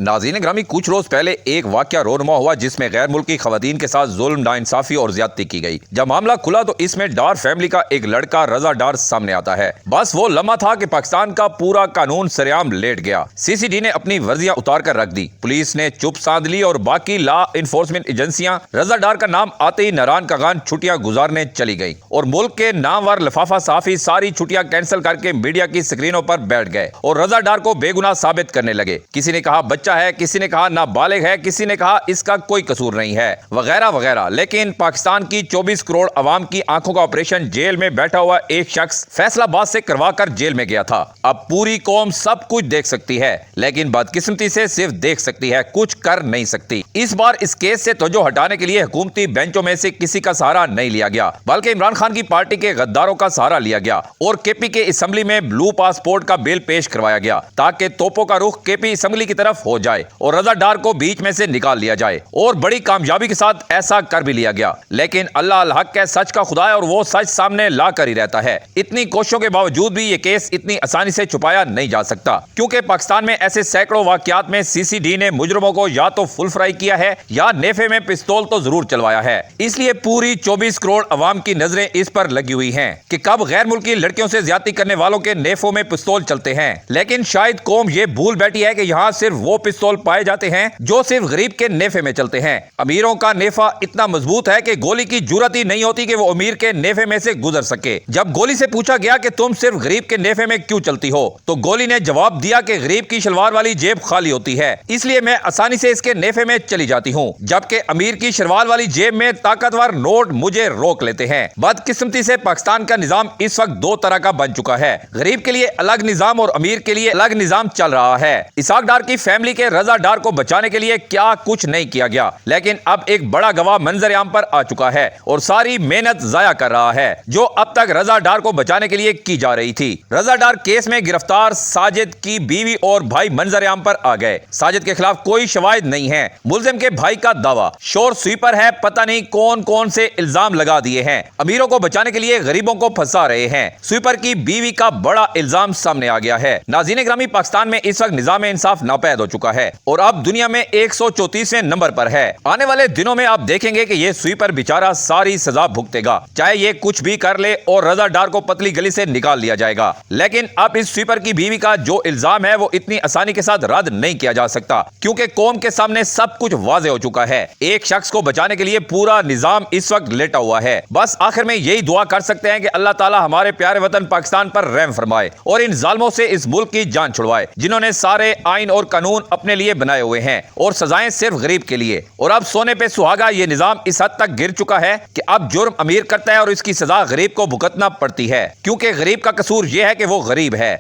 ناظرین گرامی، کچھ روز پہلے ایک واقعہ رونما ہوا جس میں غیر ملکی خواتین کے ساتھ ظلم، ناانصافی اور زیادتی کی گئی۔ جب معاملہ کھلا تو اس میں ڈار فیملی کا ایک لڑکا رضا ڈار سامنے آتا ہے۔ بس وہ لمحہ تھا کہ پاکستان کا پورا قانون سرعام لیٹ گیا۔ سی سی ڈی نے اپنی ورزیاں اتار کر رکھ دی، پولیس نے چپ سادھ لی اور باقی لا انفورسمنٹ ایجنسیاں رضا ڈار کا نام آتے ہی نران کاغان چھٹیاں گزارنے چلی گئی اور ملک کے نامور لفافہ صحافی ساری چھٹیاں کینسل کر کے میڈیا کی سکرینوں پر بیٹھ گئے اور رضا ڈار کو بے گناہ ثابت کرنے لگے۔ کسی نے کہا بچہ ہے، کسی نے کہا نابالغ ہے، کسی نے کہا اس کا کوئی قصور نہیں ہے، وغیرہ وغیرہ۔ لیکن پاکستان کی 24 کروڑ عوام کی آنکھوں کا آپریشن جیل میں بیٹھا ہوا ایک شخص فیصلہ آباد سے کروا کر جیل میں گیا تھا۔ اب پوری قوم سب کچھ دیکھ سکتی ہے لیکن بدقسمتی سے صرف دیکھ سکتی ہے، کچھ کر نہیں سکتی۔ اس بار اس کیس سے توجہ ہٹانے کے لیے حکومتی بینچوں میں سے کسی کا سہارا نہیں لیا گیا بلکہ عمران خان کی پارٹی کے غداروں کا سہارا لیا گیا اور کے پی کے اسمبلی میں بلو پاسپورٹ کا بل پیش کروایا گیا تاکہ توپوں کا رخ کے پی اسمبلی کی طرف ہو جائے اور رضا ڈار کو بیچ میں سے نکال لیا جائے، اور بڑی کامیابی کے ساتھ ایسا کر بھی لیا گیا۔ لیکن اللہ الحق ہے، سچ کا خدا ہے اور وہ سچ سامنے لا کر ہی رہتا ہے۔ اتنی کوششوں کے باوجود بھی یہ کیس اتنی آسانی سے چھپایا نہیں جا سکتا کیونکہ پاکستان میں ایسے سینکڑوں واقعات میں سی سی ڈی نے مجرموں کو یا تو فل فرائی کیا ہے یا نیفے میں پستول تو ضرور چلوایا ہے۔ اس لیے پوری 24 کروڑ عوام کی نظریں اس پر لگی ہوئی ہیں کہ کب غیر ملکی لڑکیوں سے زیادتی کرنے والوں کے نیفوں میں پستول چلتے ہیں۔ لیکن شاید قوم یہ بھول بیٹھی ہے کہ یہاں صرف وہ پستول پائے جاتے ہیں جو صرف غریب کے نیفے میں چلتے ہیں۔ امیروں کا نیفا اتنا مضبوط ہے کہ گولی کی جرات ہی نہیں ہوتی کہ وہ امیر کے نیفے میں سے گزر سکے۔ جب گولی سے پوچھا گیا کہ تم صرف غریب کے نیفے میں کیوں چلتی ہو تو گولی نے جواب دیا کہ غریب کی شلوار والی جیب خالی ہوتی ہے، اس لیے میں آسانی سے اس کے نیفے میں چلی جاتی ہوں، جبکہ امیر کی شلوار والی جیب میں طاقتور نوٹ مجھے روک لیتے ہیں۔ بدقسمتی سے پاکستان کا نظام اس وقت دو طرح کا بن چکا ہے، غریب کے لیے الگ نظام اور امیر کے لیے الگ نظام چل رہا ہے۔ اسحاق ڈار کی فیملی کے رضا ڈار کو بچانے کے لیے کیا کچھ نہیں کیا گیا، لیکن اب ایک بڑا گواہ منظر عام پر آ چکا ہے اور ساری محنت ضائع کر رہا ہے جو اب تک رضا ڈار کو بچانے کے لیے کی جا رہی تھی۔ رضا ڈار کیس میں گرفتار ساجد کی بیوی اور بھائی منظر عام پر آ گئے۔ ساجد کے خلاف کوئی شواہد نہیں ہے، ملزم کے بھائی کا دعویٰ شور سویپر ہے، پتہ نہیں کون کون سے الزام لگا دیے ہیں، امیروں کو بچانے کے لیے غریبوں کو پھنسا رہے ہیں۔ سویپر کی بیوی کا بڑا الزام سامنے آ گیا ہے۔ ناظرین گرامی، پاکستان میں اس وقت نظام انصاف ناپید ہو چکا ہے اور اب دنیا میں 134ویں نمبر پر ہے۔ آنے والے دنوں میں آپ دیکھیں گے کہ یہ سویپر بیچارہ ساری سزا بھگتے گا، چاہے یہ کچھ بھی کر لے، اور رضا ڈار کو پتلی گلی سے نکال لیا جائے گا۔ لیکن اب اس سویپر کی بیوی کا جو الزام ہے وہ اتنی آسانی کے ساتھ رد نہیں کیا جا سکتا کیونکہ قوم کے سامنے سب کچھ واضح ہو چکا ہے۔ ایک شخص کو بچانے کے لیے پورا نظام اس وقت لیٹا ہوا ہے۔ بس آخر میں یہی دعا کر سکتے ہیں کہ اللہ تعالی ہمارے پیارے وطن پاکستان پر رحم فرمائے اور ان ظالموں سے اس ملک کی جان چھڑوائے جنہوں نے سارے آئین اور قانون اپنے لیے بنائے ہوئے ہیں اور سزائیں صرف غریب کے لیے۔ اور اب سونے پہ سہاگا یہ نظام اس حد تک گر چکا ہے کہ اب جرم امیر کرتا ہے اور اس کی سزا غریب کو بھگتنا پڑتی ہے کیونکہ غریب کا قصور یہ ہے کہ وہ غریب ہے۔